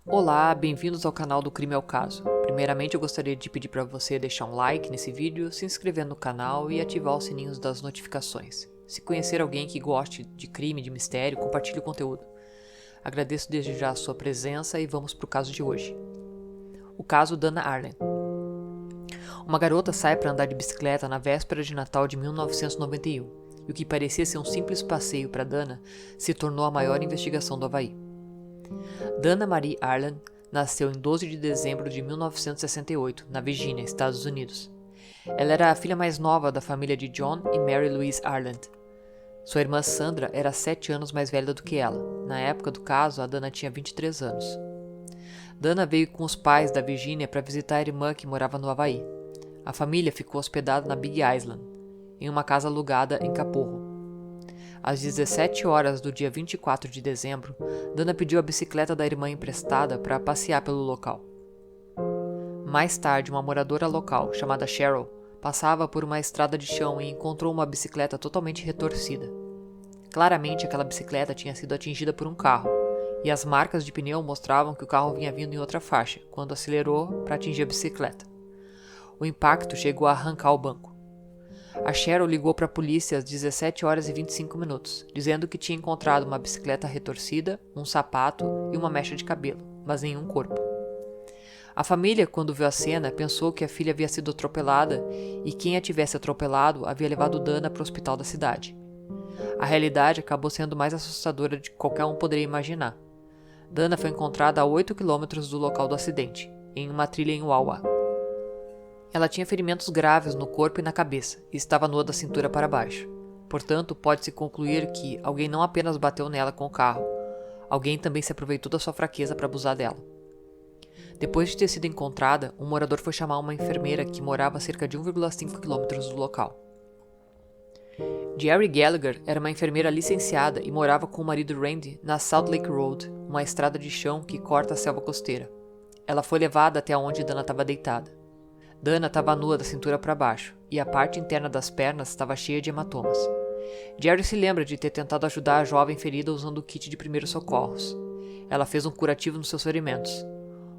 Olá, bem-vindos ao canal do Crime ao Caso. Primeiramente eu gostaria de pedir para você deixar um like nesse vídeo, se inscrever no canal e ativar os sininhos das notificações. Se conhecer alguém que goste de crime, de mistério, compartilhe o conteúdo. Agradeço desde já a sua presença e vamos para o caso de hoje. O caso Dana Arlen. Uma garota sai para andar de bicicleta na véspera de Natal de 1991, e o que parecia ser um simples passeio para Dana se tornou a maior investigação do Havaí. Dana Marie Arlen nasceu em 12 de dezembro de 1968, na Virgínia, Estados Unidos. Ela era a filha mais nova da família de John e Mary Louise Arlen. Sua irmã Sandra era 7 anos mais velha do que ela. Na época do caso, a Dana tinha 23 anos. Dana veio com os pais da Virgínia para visitar a irmã que morava no Havaí. A família ficou hospedada na Big Island, em uma casa alugada em Kapoho. Às 17 horas do dia 24 de dezembro, Dana pediu a bicicleta da irmã emprestada para passear pelo local. Mais tarde, uma moradora local, chamada Cheryl, passava por uma estrada de chão e encontrou uma bicicleta totalmente retorcida. Claramente, aquela bicicleta tinha sido atingida por um carro, e as marcas de pneu mostravam que o carro vinha vindo em outra faixa, quando acelerou para atingir a bicicleta. O impacto chegou a arrancar o banco. A Cheryl ligou para a polícia às 17 horas e 25 minutos, dizendo que tinha encontrado uma bicicleta retorcida, um sapato e uma mecha de cabelo, mas nenhum corpo. A família, quando viu a cena, pensou que a filha havia sido atropelada e quem a tivesse atropelado havia levado Dana para o hospital da cidade. A realidade acabou sendo mais assustadora do que qualquer um poderia imaginar. Dana foi encontrada a 8 quilômetros do local do acidente, em uma trilha em Wawa. Ela tinha ferimentos graves no corpo e na cabeça, e estava nua da cintura para baixo. Portanto, pode-se concluir que alguém não apenas bateu nela com o carro, alguém também se aproveitou da sua fraqueza para abusar dela. Depois de ter sido encontrada, um morador foi chamar uma enfermeira que morava a cerca de 1,5 quilômetros do local. Jerry Gallagher era uma enfermeira licenciada e morava com o marido Randy na Salt Lake Road, uma estrada de chão que corta a selva costeira. Ela foi levada até onde Dana estava deitada. Dana estava nua da cintura para baixo, e a parte interna das pernas estava cheia de hematomas. Jerry se lembra de ter tentado ajudar a jovem ferida usando o kit de primeiros socorros. Ela fez um curativo nos seus ferimentos,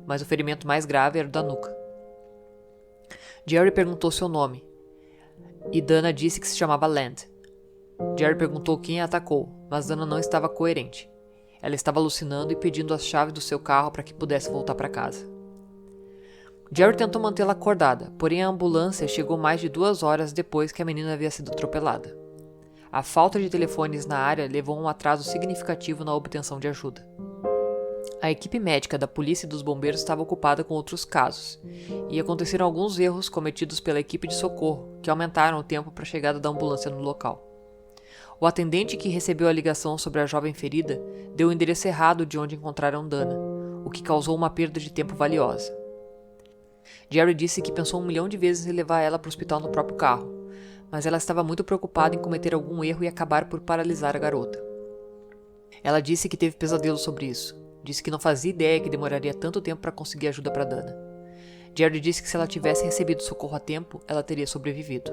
mas o ferimento mais grave era o da nuca. Jerry perguntou seu nome, e Dana disse que se chamava Land. Jerry perguntou quem a atacou, mas Dana não estava coerente. Ela estava alucinando e pedindo as chaves do seu carro para que pudesse voltar para casa. Jerry tentou mantê-la acordada, porém a ambulância chegou mais de 2 horas depois que a menina havia sido atropelada. A falta de telefones na área levou a um atraso significativo na obtenção de ajuda. A equipe médica da polícia e dos bombeiros estava ocupada com outros casos, e aconteceram alguns erros cometidos pela equipe de socorro, que aumentaram o tempo para a chegada da ambulância no local. O atendente que recebeu a ligação sobre a jovem ferida deu o endereço errado de onde encontraram Dana, o que causou uma perda de tempo valiosa. Jerry disse que pensou 1 milhão de vezes em levar ela para o hospital no próprio carro, mas ela estava muito preocupada em cometer algum erro e acabar por paralisar a garota. Ela disse que teve pesadelos sobre isso. Disse que não fazia ideia que demoraria tanto tempo para conseguir ajuda para Dana. Jerry disse que se ela tivesse recebido socorro a tempo, ela teria sobrevivido.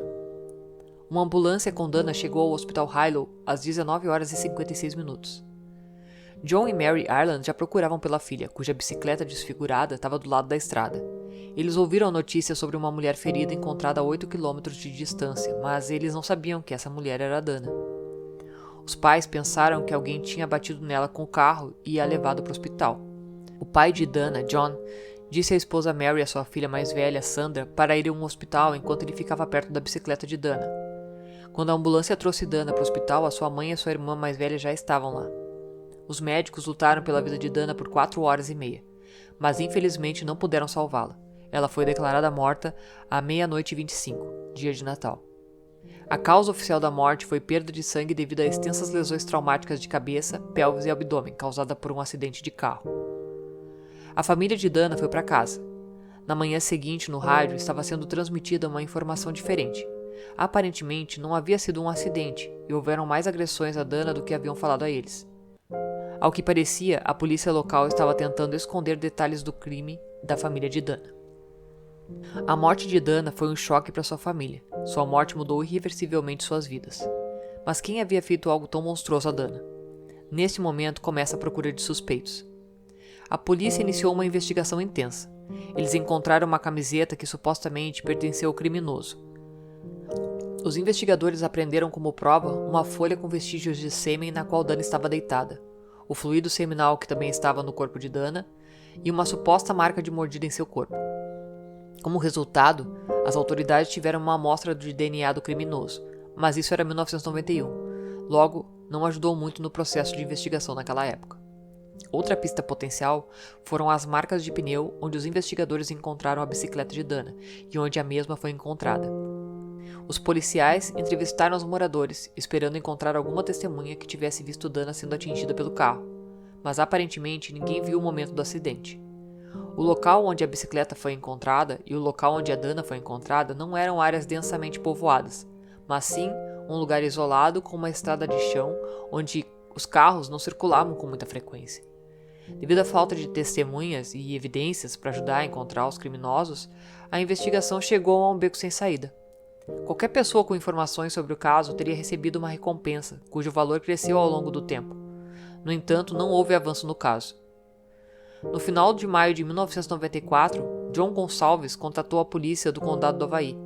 Uma ambulância com Dana chegou ao Hospital Hilo às 19 horas e 56 minutos. John e Mary Arlen já procuravam pela filha, cuja bicicleta desfigurada estava do lado da estrada. Eles ouviram a notícia sobre uma mulher ferida encontrada a 8 quilômetros de distância, mas eles não sabiam que essa mulher era Dana. Os pais pensaram que alguém tinha batido nela com o carro e a levado para o hospital. O pai de Dana, John, disse à esposa Mary e à sua filha mais velha, Sandra, para ir a um hospital enquanto ele ficava perto da bicicleta de Dana. Quando a ambulância trouxe Dana para o hospital, a sua mãe e a sua irmã mais velha já estavam lá. Os médicos lutaram pela vida de Dana por 4 horas e meia, mas infelizmente não puderam salvá-la. Ela foi declarada morta à 00:25, dia de Natal. A causa oficial da morte foi perda de sangue devido a extensas lesões traumáticas de cabeça, pelvis e abdômen, causada por um acidente de carro. A família de Dana foi para casa. Na manhã seguinte, no rádio, estava sendo transmitida uma informação diferente. Aparentemente, não havia sido um acidente, e houveram mais agressões a Dana do que haviam falado a eles. Ao que parecia, a polícia local estava tentando esconder detalhes do crime da família de Dana. A morte de Dana foi um choque para sua família. Sua morte mudou irreversivelmente suas vidas. Mas quem havia feito algo tão monstruoso a Dana? Neste momento começa a procura de suspeitos. A polícia iniciou uma investigação intensa. Eles encontraram uma camiseta que supostamente pertenceu ao criminoso. Os investigadores apreenderam como prova uma folha com vestígios de sêmen na qual Dana estava deitada, o fluido seminal que também estava no corpo de Dana e uma suposta marca de mordida em seu corpo. Como resultado, as autoridades tiveram uma amostra de DNA do criminoso, mas isso era 1991, logo não ajudou muito no processo de investigação naquela época. Outra pista potencial foram as marcas de pneu onde os investigadores encontraram a bicicleta de Dana e onde a mesma foi encontrada. Os policiais entrevistaram os moradores, esperando encontrar alguma testemunha que tivesse visto Dana sendo atingida pelo carro, mas aparentemente ninguém viu o momento do acidente. O local onde a bicicleta foi encontrada e o local onde a Dana foi encontrada não eram áreas densamente povoadas, mas sim um lugar isolado com uma estrada de chão onde os carros não circulavam com muita frequência. Devido à falta de testemunhas e evidências para ajudar a encontrar os criminosos, a investigação chegou a um beco sem saída. Qualquer pessoa com informações sobre o caso teria recebido uma recompensa, cujo valor cresceu ao longo do tempo. No entanto, não houve avanço no caso. No final de maio de 1994, John Gonçalves contatou a polícia do condado do Havaí.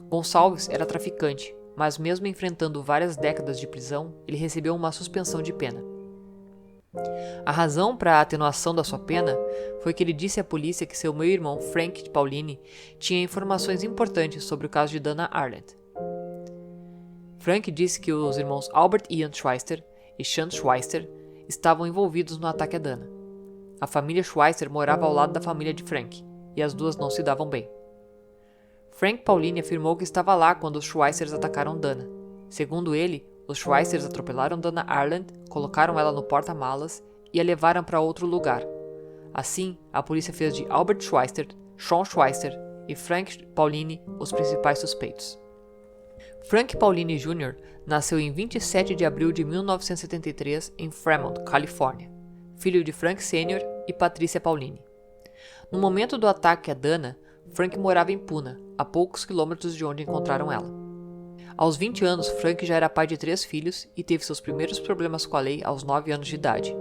Gonçalves era traficante, mas mesmo enfrentando várias décadas de prisão, ele recebeu uma suspensão de pena. A razão para a atenuação da sua pena foi que ele disse à polícia que seu meio-irmão Frank Paullini tinha informações importantes sobre o caso de Dana Arland. Frank disse que os irmãos Albert Ian Schweitzer e Sean Schweitzer estavam envolvidos no ataque a Dana. A família Schweitzer morava ao lado da família de Frank, e as duas não se davam bem. Frank Paullini afirmou que estava lá quando os Schweitzers atacaram Dana. Segundo ele, os Schweitzers atropelaram Dana Arland, colocaram ela no porta-malas e a levaram para outro lugar. Assim, a polícia fez de Albert Schweitzer, Sean Schweitzer e Frank Paullini os principais suspeitos. Frank Paullini Jr. nasceu em 27 de abril de 1973 em Fremont, Califórnia, filho de Frank Sr. e Patricia Paullini. No momento do ataque a Dana, Frank morava em Puna, a poucos quilômetros de onde encontraram ela. Aos 20 anos, Frank já era pai de 3 filhos e teve seus primeiros problemas com a lei aos 9 anos de idade.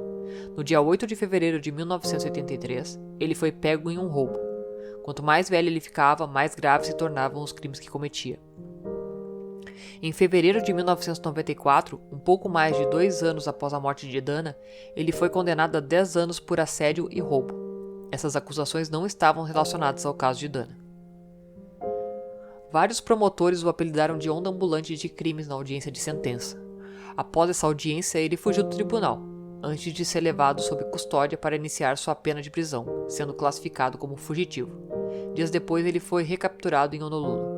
No dia 8 de fevereiro de 1983, ele foi pego em um roubo. Quanto mais velho ele ficava, mais graves se tornavam os crimes que cometia. Em fevereiro de 1994, um pouco mais de 2 anos após a morte de Dana, ele foi condenado a 10 anos por assédio e roubo. Essas acusações não estavam relacionadas ao caso de Dana. Vários promotores o apelidaram de onda ambulante de crimes na audiência de sentença. Após essa audiência, ele fugiu do tribunal, antes de ser levado sob custódia para iniciar sua pena de prisão, sendo classificado como fugitivo. Dias depois, ele foi recapturado em Honolulu.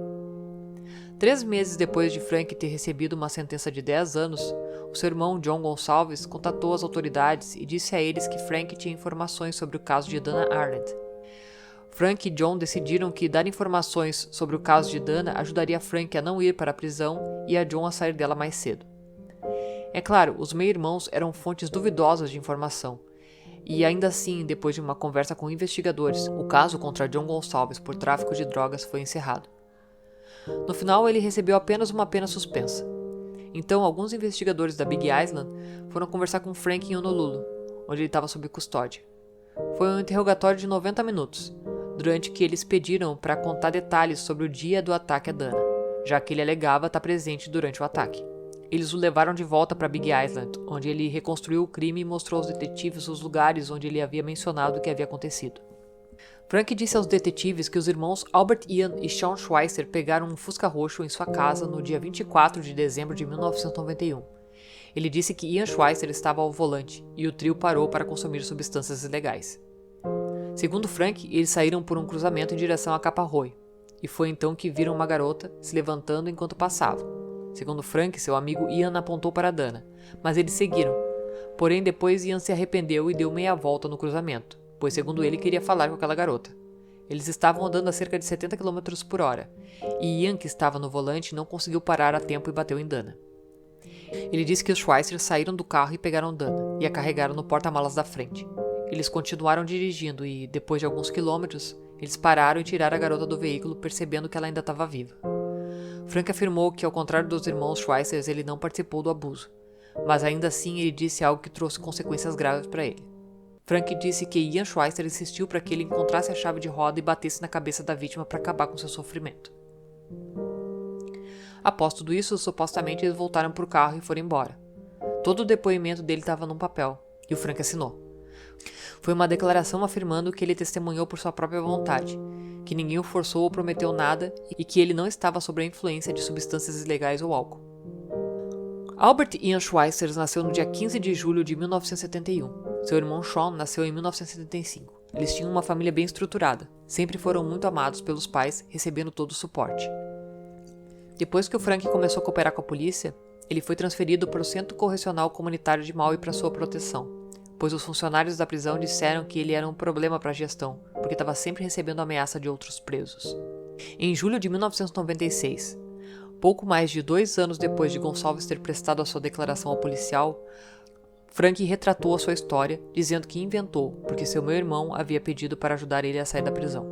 3 meses depois de Frank ter recebido uma sentença de 10 anos, o seu irmão John Gonçalves contatou as autoridades e disse a eles que Frank tinha informações sobre o caso de Dana Arland. Frank e John decidiram que dar informações sobre o caso de Dana ajudaria Frank a não ir para a prisão e a John a sair dela mais cedo. É claro, os meio-irmãos eram fontes duvidosas de informação, e ainda assim, depois de uma conversa com investigadores, o caso contra John Gonçalves por tráfico de drogas foi encerrado. No final, ele recebeu apenas uma pena suspensa. Então, alguns investigadores da Big Island foram conversar com Frank em Honolulu, onde ele estava sob custódia. Foi um interrogatório de 90 minutos, durante que eles pediram para contar detalhes sobre o dia do ataque a Dana, já que ele alegava estar presente durante o ataque. Eles o levaram de volta para Big Island, onde ele reconstruiu o crime e mostrou aos detetives os lugares onde ele havia mencionado o que havia acontecido. Frank disse aos detetives que os irmãos Albert Ian e Sean Schweitzer pegaram um Fusca roxo em sua casa no dia 24 de dezembro de 1991. Ele disse que Ian Schweitzer estava ao volante e o trio parou para consumir substâncias ilegais. Segundo Frank, eles saíram por um cruzamento em direção a Capa-Arroio, e foi então que viram uma garota se levantando enquanto passavam. Segundo Frank, seu amigo Ian apontou para Dana, mas eles seguiram. Porém, depois Ian se arrependeu e deu meia volta no cruzamento, pois segundo ele queria falar com aquela garota. Eles estavam andando a cerca de 70 km por hora, e Ian, que estava no volante, não conseguiu parar a tempo e bateu em Dana. Ele disse que os Schweitzer saíram do carro e pegaram Dana, e a carregaram no porta-malas da frente. Eles continuaram dirigindo e, depois de alguns quilômetros, eles pararam e tiraram a garota do veículo, percebendo que ela ainda estava viva. Frank afirmou que, ao contrário dos irmãos Schweitzer, ele não participou do abuso, mas ainda assim ele disse algo que trouxe consequências graves para ele. Frank disse que Ian Schweister insistiu para que ele encontrasse a chave de roda e batesse na cabeça da vítima para acabar com seu sofrimento. Após tudo isso, supostamente eles voltaram para o carro e foram embora. Todo o depoimento dele estava num papel, e o Frank assinou. Foi uma declaração afirmando que ele testemunhou por sua própria vontade, que ninguém o forçou ou prometeu nada e que ele não estava sob a influência de substâncias ilegais ou álcool. Albert Ian Schweitzer nasceu no dia 15 de julho de 1971. Seu irmão Sean nasceu em 1975. Eles tinham uma família bem estruturada. Sempre foram muito amados pelos pais, recebendo todo o suporte. Depois que o Frank começou a cooperar com a polícia, ele foi transferido para o Centro Correcional Comunitário de Maui para sua proteção, pois os funcionários da prisão disseram que ele era um problema para a gestão, porque estava sempre recebendo ameaça de outros presos. Em julho de 1996, pouco mais de 2 anos depois de Gonçalves ter prestado a sua declaração ao policial, Frank retratou a sua história, dizendo que inventou porque seu meio-irmão havia pedido para ajudar ele a sair da prisão.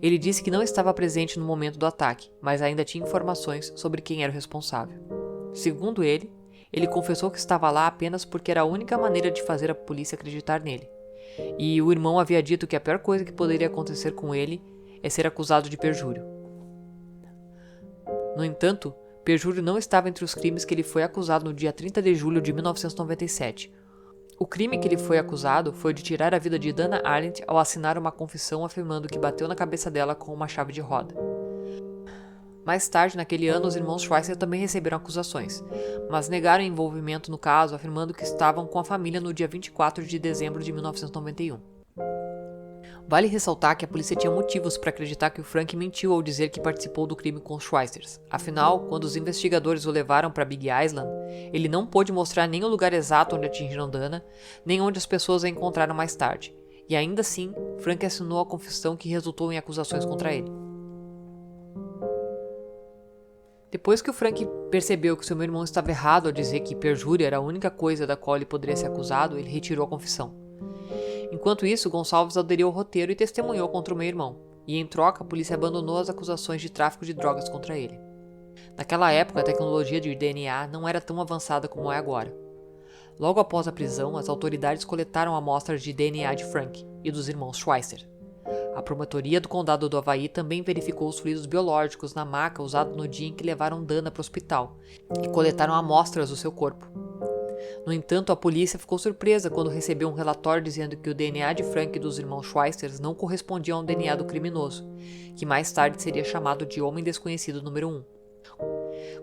Ele disse que não estava presente no momento do ataque, mas ainda tinha informações sobre quem era o responsável. Segundo ele confessou que estava lá apenas porque era a única maneira de fazer a polícia acreditar nele. E o irmão havia dito que a pior coisa que poderia acontecer com ele é ser acusado de perjúrio. No entanto, perjúrio não estava entre os crimes que ele foi acusado no dia 30 de julho de 1997. O crime que ele foi acusado foi de tirar a vida de Dana Arndt ao assinar uma confissão afirmando que bateu na cabeça dela com uma chave de roda. Mais tarde, naquele ano, os irmãos Schweitzer também receberam acusações, mas negaram envolvimento no caso, afirmando que estavam com a família no dia 24 de dezembro de 1991. Vale ressaltar que a polícia tinha motivos para acreditar que o Frank mentiu ao dizer que participou do crime com os Schweitzers. Afinal, quando os investigadores o levaram para Big Island, ele não pôde mostrar nem o lugar exato onde atingiram Dana, nem onde as pessoas a encontraram mais tarde. E ainda assim, Frank assinou a confissão que resultou em acusações contra ele. Depois que o Frank percebeu que seu irmão estava errado ao dizer que perjúria era a única coisa da qual ele poderia ser acusado, ele retirou a confissão. Enquanto isso, Gonçalves aderiu ao roteiro e testemunhou contra o meio-irmão, e em troca a polícia abandonou as acusações de tráfico de drogas contra ele. Naquela época, a tecnologia de DNA não era tão avançada como é agora. Logo após a prisão, as autoridades coletaram amostras de DNA de Frank e dos irmãos Schweitzer. A promotoria do condado do Havaí também verificou os fluidos biológicos na maca usada no dia em que levaram Dana para o hospital e coletaram amostras do seu corpo. No entanto, a polícia ficou surpresa quando recebeu um relatório dizendo que o DNA de Frank e dos irmãos Schweitzer não correspondia ao DNA do criminoso, que mais tarde seria chamado de Homem Desconhecido número 1.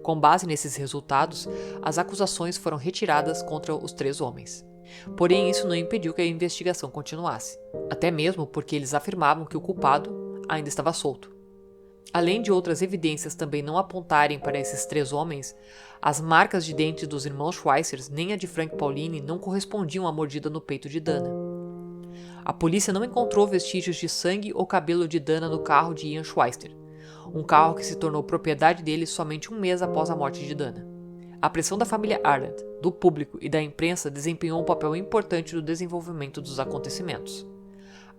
Com base nesses resultados, as acusações foram retiradas contra os 3 homens. Porém, isso não impediu que a investigação continuasse, até mesmo porque eles afirmavam que o culpado ainda estava solto. Além de outras evidências também não apontarem para esses 3 homens, as marcas de dentes dos irmãos Schweitzer nem a de Frank Pauline não correspondiam à mordida no peito de Dana. A polícia não encontrou vestígios de sangue ou cabelo de Dana no carro de Ian Schweitzer, um carro que se tornou propriedade dele somente 1 mês após a morte de Dana. A pressão da família Arndt, do público e da imprensa desempenhou um papel importante no desenvolvimento dos acontecimentos.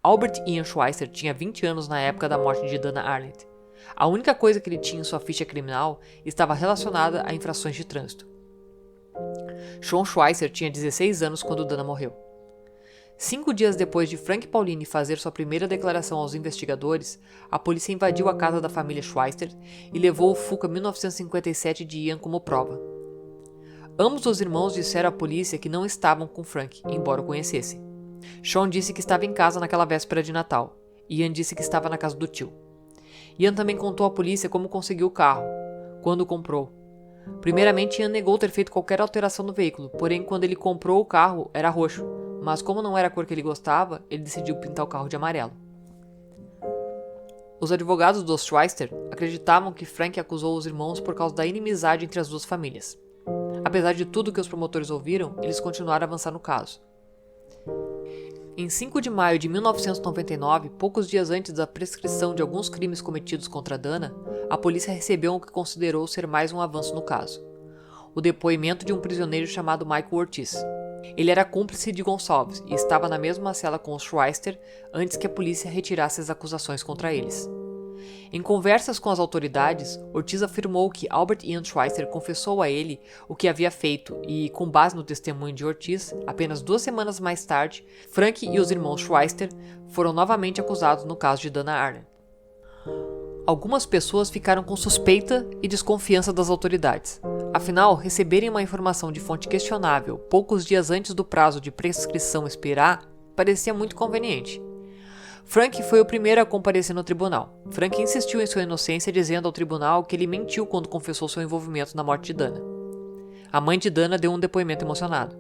Albert Ian Schweitzer tinha 20 anos na época da morte de Dana Arndt. A única coisa que ele tinha em sua ficha criminal estava relacionada a infrações de trânsito. Sean Schweitzer tinha 16 anos quando Dana morreu. 5 dias depois de Frank Pauline fazer sua primeira declaração aos investigadores, a polícia invadiu a casa da família Schweitzer e levou o Fuca 1957 de Ian como prova. Ambos os irmãos disseram à polícia que não estavam com Frank, embora o conhecessem. Sean disse que estava em casa naquela véspera de Natal. Ian disse que estava na casa do tio. Ian também contou à polícia como conseguiu o carro, quando o comprou. Primeiramente, Ian negou ter feito qualquer alteração no veículo, porém quando ele comprou o carro era roxo, mas como não era a cor que ele gostava, ele decidiu pintar o carro de amarelo. Os advogados dos Schweitzer acreditavam que Frank acusou os irmãos por causa da inimizade entre as duas famílias. Apesar de tudo que os promotores ouviram, eles continuaram a avançar no caso. Em 5 de maio de 1999, poucos dias antes da prescrição de alguns crimes cometidos contra Dana, a polícia recebeu o que considerou ser mais um avanço no caso: o depoimento de um prisioneiro chamado Michael Ortiz. Ele era cúmplice de Gonçalves e estava na mesma cela com os Schweitzer antes que a polícia retirasse as acusações contra eles. Em conversas com as autoridades, Ortiz afirmou que Albert Ian Schweitzer confessou a ele o que havia feito e, com base no testemunho de Ortiz, apenas 2 semanas mais tarde, Frank e os irmãos Schweitzer foram novamente acusados no caso de Dana Arlen. Algumas pessoas ficaram com suspeita e desconfiança das autoridades. Afinal, receberem uma informação de fonte questionável poucos dias antes do prazo de prescrição expirar parecia muito conveniente. Frank foi o primeiro a comparecer no tribunal. Frank insistiu em sua inocência, dizendo ao tribunal que ele mentiu quando confessou seu envolvimento na morte de Dana. A mãe de Dana deu um depoimento emocionado.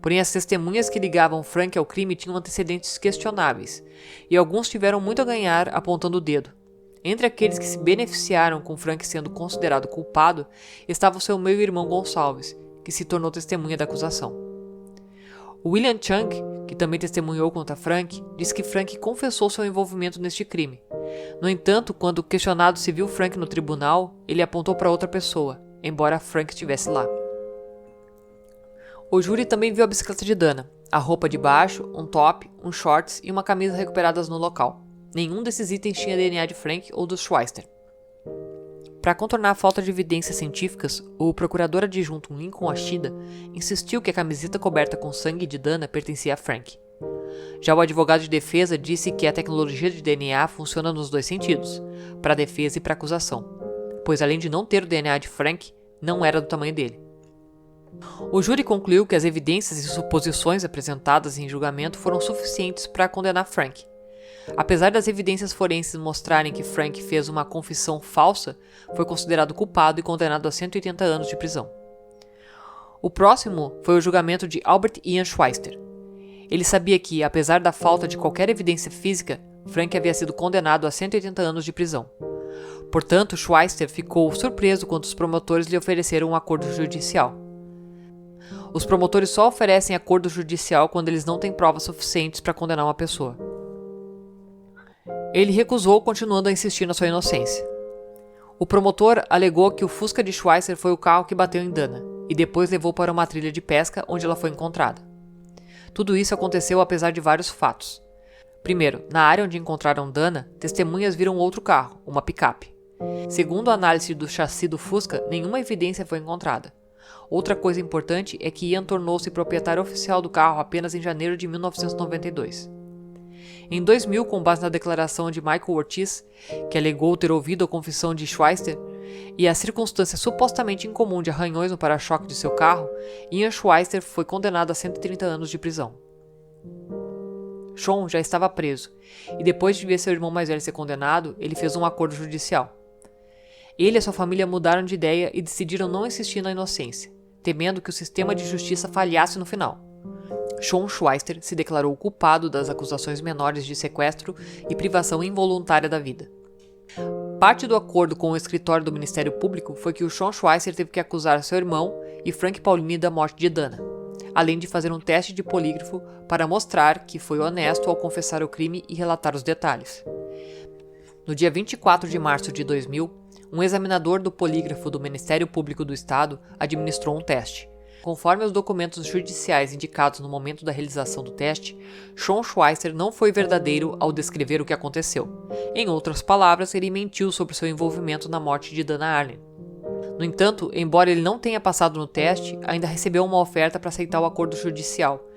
Porém, as testemunhas que ligavam Frank ao crime tinham antecedentes questionáveis, e alguns tiveram muito a ganhar apontando o dedo. Entre aqueles que se beneficiaram com Frank sendo considerado culpado, estava o seu meio-irmão Gonçalves, que se tornou testemunha da acusação. William Chung, que também testemunhou contra Frank, disse que Frank confessou seu envolvimento neste crime. No entanto, quando questionado se viu Frank no tribunal, ele apontou para outra pessoa, embora Frank estivesse lá. O júri também viu a bicicleta de Dana, a roupa de baixo, um top, um shorts e uma camisa recuperadas no local. Nenhum desses itens tinha DNA de Frank ou dos Schweitzer. Para contornar a falta de evidências científicas, o procurador adjunto Lincoln Ashida insistiu que a camiseta coberta com sangue de Dana pertencia a Frank. Já o advogado de defesa disse que a tecnologia de DNA funciona nos dois sentidos, para a defesa e para a acusação, pois além de não ter o DNA de Frank, não era do tamanho dele. O júri concluiu que as evidências e suposições apresentadas em julgamento foram suficientes para condenar Frank. Apesar das evidências forenses mostrarem que Frank fez uma confissão falsa, foi considerado culpado e condenado a 180 anos de prisão. O próximo foi o julgamento de Albert Ian Schweitzer. Ele sabia que, apesar da falta de qualquer evidência física, Frank havia sido condenado a 180 anos de prisão. Portanto, Schweitzer ficou surpreso quando os promotores lhe ofereceram um acordo judicial. Os promotores só oferecem acordo judicial quando eles não têm provas suficientes para condenar uma pessoa. Ele recusou, continuando a insistir na sua inocência. O promotor alegou que o Fusca de Schweitzer foi o carro que bateu em Dana, e depois levou para uma trilha de pesca onde ela foi encontrada. Tudo isso aconteceu apesar de vários fatos. Primeiro, na área onde encontraram Dana, testemunhas viram outro carro, uma picape. Segundo a análise do chassi do Fusca, nenhuma evidência foi encontrada. Outra coisa importante é que Ian tornou-se proprietário oficial do carro apenas em janeiro de 1992. Em 2000, com base na declaração de Michael Ortiz, que alegou ter ouvido a confissão de Schweitzer, e a circunstância supostamente incomum de arranhões no para-choque de seu carro, Ian Schweitzer foi condenado a 130 anos de prisão. Sean já estava preso, e depois de ver seu irmão mais velho ser condenado, ele fez um acordo judicial. Ele e sua família mudaram de ideia e decidiram não insistir na inocência, temendo que o sistema de justiça falhasse no final. Sean Schweitzer se declarou culpado das acusações menores de sequestro e privação involuntária da vida. Parte do acordo com o escritório do Ministério Público foi que o Sean Schweitzer teve que acusar seu irmão e Frank Paulini da morte de Dana, além de fazer um teste de polígrafo para mostrar que foi honesto ao confessar o crime e relatar os detalhes. No dia 24 de março de 2000, um examinador do polígrafo do Ministério Público do Estado administrou um teste. Conforme os documentos judiciais indicados no momento da realização do teste, Sean Schweitzer não foi verdadeiro ao descrever o que aconteceu. Em outras palavras, ele mentiu sobre seu envolvimento na morte de Dana Arlen. No entanto, embora ele não tenha passado no teste, ainda recebeu uma oferta para aceitar o acordo judicial.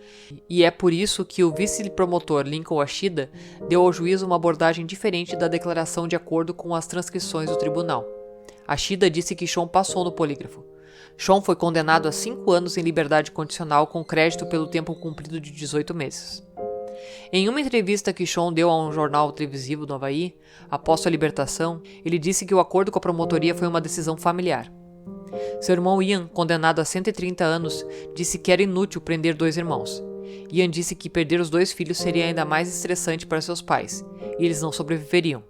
E é por isso que o vice-promotor Lincoln Ashida deu ao juiz uma abordagem diferente da declaração de acordo com as transcrições do tribunal. Ashida disse que Sean passou no polígrafo. Sean foi condenado a 5 anos em liberdade condicional com crédito pelo tempo cumprido de 18 meses. Em uma entrevista que Sean deu a um jornal televisivo do Havaí, após sua libertação, ele disse que o acordo com a promotoria foi uma decisão familiar. Seu irmão Ian, condenado a 130 anos, disse que era inútil prender 2 irmãos. Ian disse que perder os 2 filhos seria ainda mais estressante para seus pais, e eles não sobreviveriam.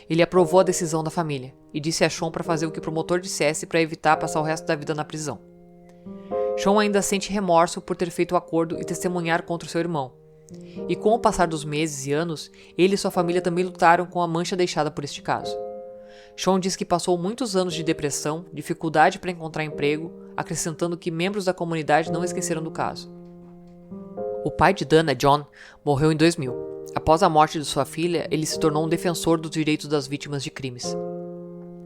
Ele aprovou a decisão da família e disse a Sean para fazer o que o promotor dissesse para evitar passar o resto da vida na prisão. Sean ainda sente remorso por ter feito o acordo e testemunhar contra seu irmão. E com o passar dos meses e anos, ele e sua família também lutaram com a mancha deixada por este caso. Sean diz que passou muitos anos de depressão, dificuldade para encontrar emprego, acrescentando que membros da comunidade não esqueceram do caso. O pai de Dana, John, morreu em 2000. Após a morte de sua filha, ele se tornou um defensor dos direitos das vítimas de crimes.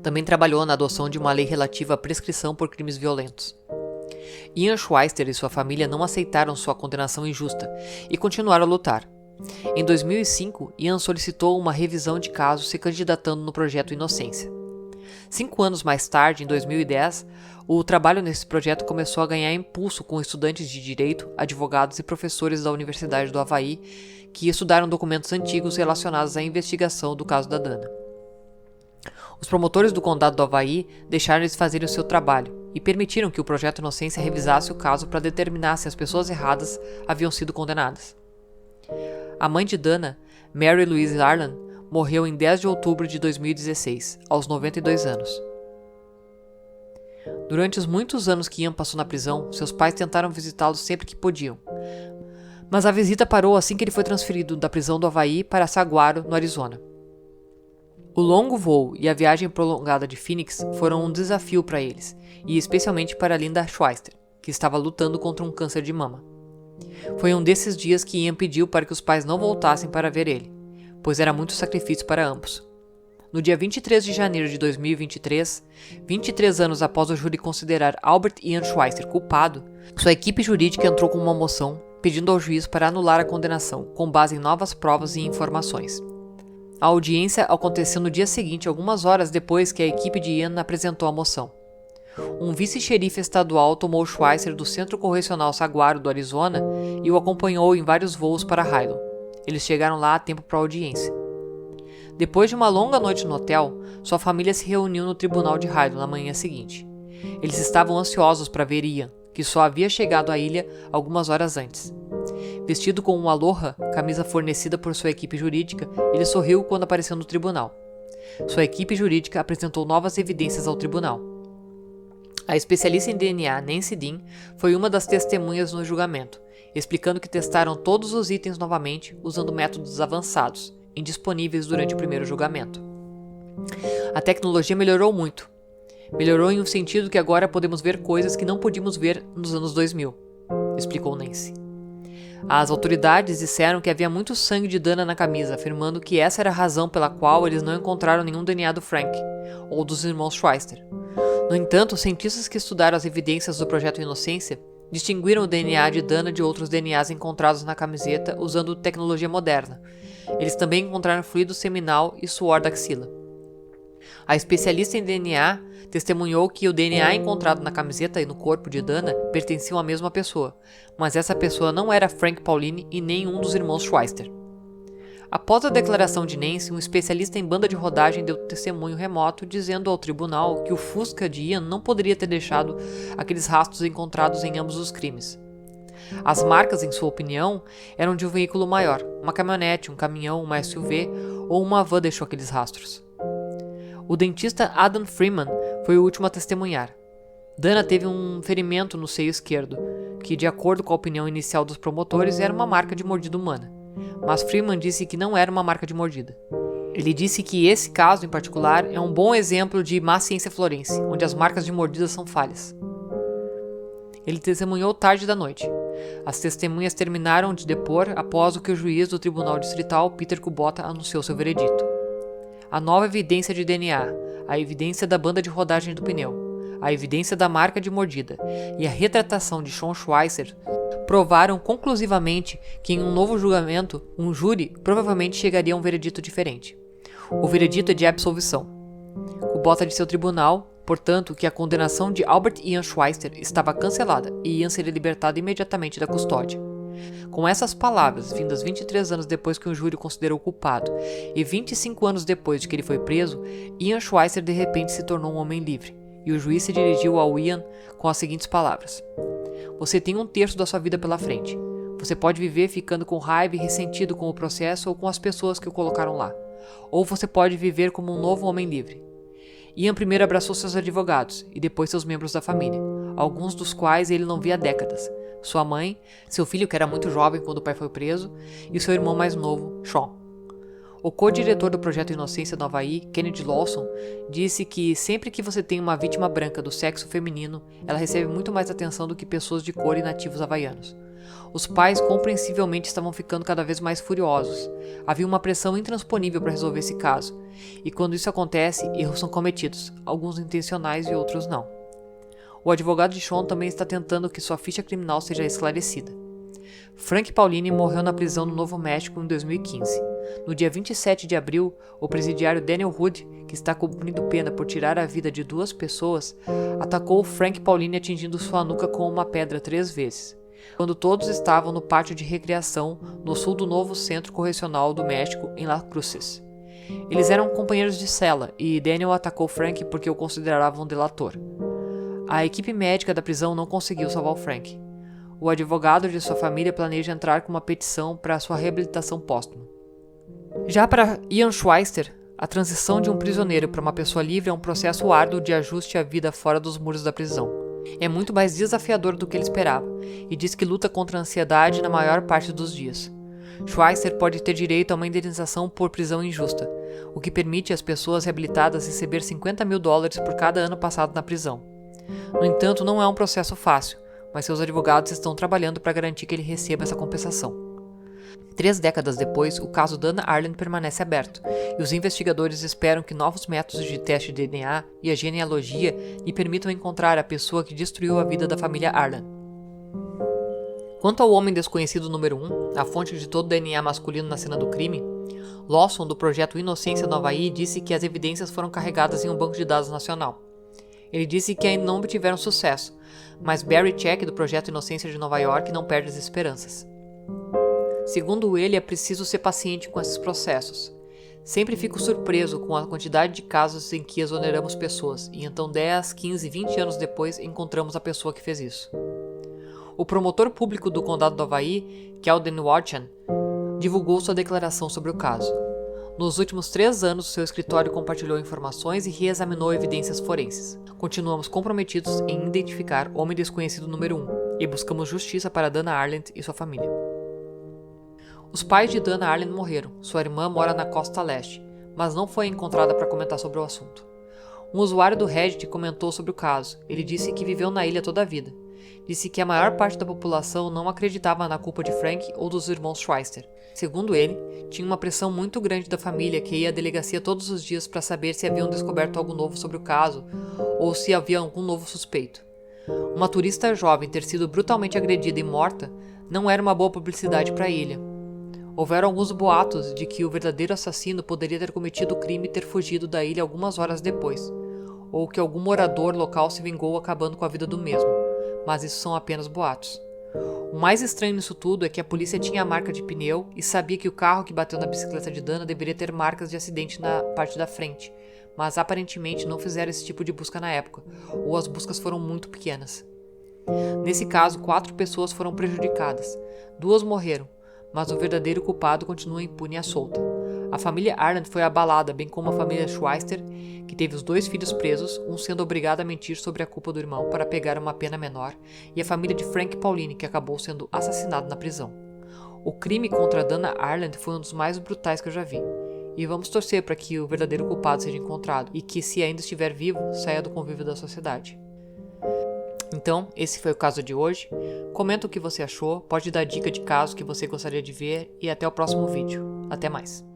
Também trabalhou na adoção de uma lei relativa à prescrição por crimes violentos. Ian Schweister e sua família não aceitaram sua condenação injusta e continuaram a lutar. Em 2005, Ian solicitou uma revisão de caso se candidatando no projeto Inocência. 5 anos mais tarde, em 2010, o trabalho nesse projeto começou a ganhar impulso com estudantes de direito, advogados e professores da Universidade do Havaí que estudaram documentos antigos relacionados à investigação do caso da Dana. Os promotores do condado do Havaí deixaram eles fazerem o seu trabalho e permitiram que o projeto Inocência revisasse o caso para determinar se as pessoas erradas haviam sido condenadas. A mãe de Dana, Mary Louise Arlen, morreu em 10 de outubro de 2016, aos 92 anos. Durante os muitos anos que Ian passou na prisão, seus pais tentaram visitá-lo sempre que podiam, mas a visita parou assim que ele foi transferido da prisão do Havaí para Saguaro, no Arizona. O longo voo e a viagem prolongada de Phoenix foram um desafio para eles, e especialmente para Linda Schweister, que estava lutando contra um câncer de mama. Foi um desses dias que Ian pediu para que os pais não voltassem para ver ele, pois era muito sacrifício para ambos. No dia 23 de janeiro de 2023, 23 anos após o júri considerar Albert Ian Schweister culpado, sua equipe jurídica entrou com uma moção pedindo ao juiz para anular a condenação, com base em novas provas e informações. A audiência aconteceu no dia seguinte, algumas horas depois que a equipe de Ian apresentou a moção. Um vice-xerife estadual tomou Schweister do Centro Correcional Saguaro do Arizona e o acompanhou em vários voos para Highland. Eles chegaram lá a tempo para a audiência. Depois de uma longa noite no hotel, sua família se reuniu no tribunal de Highland na manhã seguinte. Eles estavam ansiosos para ver Ian, que só havia chegado à ilha algumas horas antes. Vestido com um aloha, camisa fornecida por sua equipe jurídica, ele sorriu quando apareceu no tribunal. Sua equipe jurídica apresentou novas evidências ao tribunal. A especialista em DNA Nancy Dean foi uma das testemunhas no julgamento, explicando que testaram todos os itens novamente usando métodos avançados, indisponíveis durante o primeiro julgamento. A tecnologia melhorou muito. Melhorou em um sentido que agora podemos ver coisas que não podíamos ver nos anos 2000, explicou Nancy. As autoridades disseram que havia muito sangue de Dana na camisa, afirmando que essa era a razão pela qual eles não encontraram nenhum DNA do Frank, ou dos irmãos Schweister. No entanto, cientistas que estudaram as evidências do Projeto Inocência distinguiram o DNA de Dana de outros DNAs encontrados na camiseta usando tecnologia moderna. Eles também encontraram fluido seminal e suor da axila. A especialista em DNA testemunhou que o DNA encontrado na camiseta e no corpo de Dana pertenciam à mesma pessoa, mas essa pessoa não era Frank Pauline e nem um dos irmãos Schweister. Após a declaração de Nancy, um especialista em banda de rodagem deu testemunho remoto dizendo ao tribunal que o Fusca de Ian não poderia ter deixado aqueles rastros encontrados em ambos os crimes. As marcas, em sua opinião, eram de um veículo maior, uma caminhonete, um caminhão, uma SUV ou uma van deixou aqueles rastros. O dentista Adam Freeman foi o último a testemunhar. Dana teve um ferimento no seio esquerdo, que, de acordo com a opinião inicial dos promotores, era uma marca de mordida humana. Mas Freeman disse que não era uma marca de mordida. Ele disse que esse caso em particular é um bom exemplo de má ciência florense, onde as marcas de mordida são falhas. Ele testemunhou tarde da noite. As testemunhas terminaram de depor após o que o juiz do Tribunal Distrital, Peter Kubota, anunciou seu veredito. A nova evidência de DNA, a evidência da banda de rodagem do pneu, a evidência da marca de mordida e a retratação de Sean Schweister provaram conclusivamente que em um novo julgamento, um júri provavelmente chegaria a um veredito diferente. O veredito é de absolvição. Kubota disse ao tribunal, portanto, que a condenação de Albert Ian Schweister estava cancelada e Ian seria libertado imediatamente da custódia. Com essas palavras, vindas 23 anos depois que o júri o considerou culpado e 25 anos depois de que ele foi preso, Ian Schweister de repente se tornou um homem livre, e o juiz se dirigiu ao Ian com as seguintes palavras: "Você tem 1/3 da sua vida pela frente. Você pode viver ficando com raiva e ressentido com o processo ou com as pessoas que o colocaram lá. Ou você pode viver como um novo homem livre." Ian primeiro abraçou seus advogados e depois seus membros da família, alguns dos quais ele não via há décadas. Sua mãe, seu filho que era muito jovem quando o pai foi preso, e seu irmão mais novo, Sean. O co-diretor do Projeto Inocência do Havaí, Kennedy Lawson, disse que sempre que você tem uma vítima branca do sexo feminino, ela recebe muito mais atenção do que pessoas de cor e nativos havaianos. Os pais compreensivelmente estavam ficando cada vez mais furiosos. Havia uma pressão intransponível para resolver esse caso, e quando isso acontece, erros são cometidos, alguns intencionais e outros não. O advogado de Sean também está tentando que sua ficha criminal seja esclarecida. Frank Pauline morreu na prisão no Novo México em 2015. No dia 27 de abril, o presidiário Daniel Hood, que está cumprindo pena por tirar a vida de 2 pessoas, atacou Frank Pauline atingindo sua nuca com uma pedra 3 vezes, quando todos estavam no pátio de recreação no sul do novo Centro Correcional do México, em Las Cruces. Eles eram companheiros de cela e Daniel atacou Frank porque o considerava um delator. A equipe médica da prisão não conseguiu salvar o Frank. O advogado de sua família planeja entrar com uma petição para sua reabilitação póstuma. Já para Ian Schweister, a transição de um prisioneiro para uma pessoa livre é um processo árduo de ajuste à vida fora dos muros da prisão. É muito mais desafiador do que ele esperava, e diz que luta contra a ansiedade na maior parte dos dias. Schweister pode ter direito a uma indenização por prisão injusta, o que permite às pessoas reabilitadas receber $50 mil por cada ano passado na prisão. No entanto, não é um processo fácil, mas seus advogados estão trabalhando para garantir que ele receba essa compensação. 3 décadas depois, o caso Dana Arland permanece aberto, e os investigadores esperam que novos métodos de teste de DNA e a genealogia lhe permitam encontrar a pessoa que destruiu a vida da família Arland. Quanto ao homem desconhecido número 1, a fonte de todo o DNA masculino na cena do crime, Lawson, do projeto Inocência no Havaí, disse que as evidências foram carregadas em um banco de dados nacional. Ele disse que ainda não obtiveram sucesso, mas Barry Check, do projeto Inocência de Nova York, não perde as esperanças. Segundo ele, é preciso ser paciente com esses processos. Sempre fico surpreso com a quantidade de casos em que exoneramos pessoas, e então 10, 15, 20 anos depois encontramos a pessoa que fez isso. O promotor público do condado do Havaí, Kelden Warchan, divulgou sua declaração sobre o caso. Nos últimos 3 anos, seu escritório compartilhou informações e reexaminou evidências forenses. Continuamos comprometidos em identificar o homem desconhecido número 1 e buscamos justiça para Dana Arland e sua família. Os pais de Dana Arland morreram. Sua irmã mora na costa leste, mas não foi encontrada para comentar sobre o assunto. Um usuário do Reddit comentou sobre o caso. Ele disse que viveu na ilha toda a vida. Disse que a maior parte da população não acreditava na culpa de Frank ou dos irmãos Schweister. Segundo ele, tinha uma pressão muito grande da família que ia à delegacia todos os dias para saber se haviam descoberto algo novo sobre o caso ou se havia algum novo suspeito. Uma turista jovem ter sido brutalmente agredida e morta não era uma boa publicidade para a ilha. Houveram alguns boatos de que o verdadeiro assassino poderia ter cometido o crime e ter fugido da ilha algumas horas depois, ou que algum morador local se vingou acabando com a vida do mesmo, mas isso são apenas boatos. O mais estranho nisso tudo é que a polícia tinha a marca de pneu e sabia que o carro que bateu na bicicleta de Dana deveria ter marcas de acidente na parte da frente, mas aparentemente não fizeram esse tipo de busca na época, ou as buscas foram muito pequenas. Nesse caso, 4 pessoas foram prejudicadas, 2 morreram, mas o verdadeiro culpado continua impune e à solta. A família Arland foi abalada, bem como a família Schweister, que teve os 2 filhos presos, um sendo obrigado a mentir sobre a culpa do irmão para pegar uma pena menor, e a família de Frank Pauline, que acabou sendo assassinado na prisão. O crime contra Dana Arland foi um dos mais brutais que eu já vi, e vamos torcer para que o verdadeiro culpado seja encontrado, e que, se ainda estiver vivo, saia do convívio da sociedade. Então, esse foi o caso de hoje. Comenta o que você achou, pode dar dica de caso que você gostaria de ver, e até o próximo vídeo. Até mais!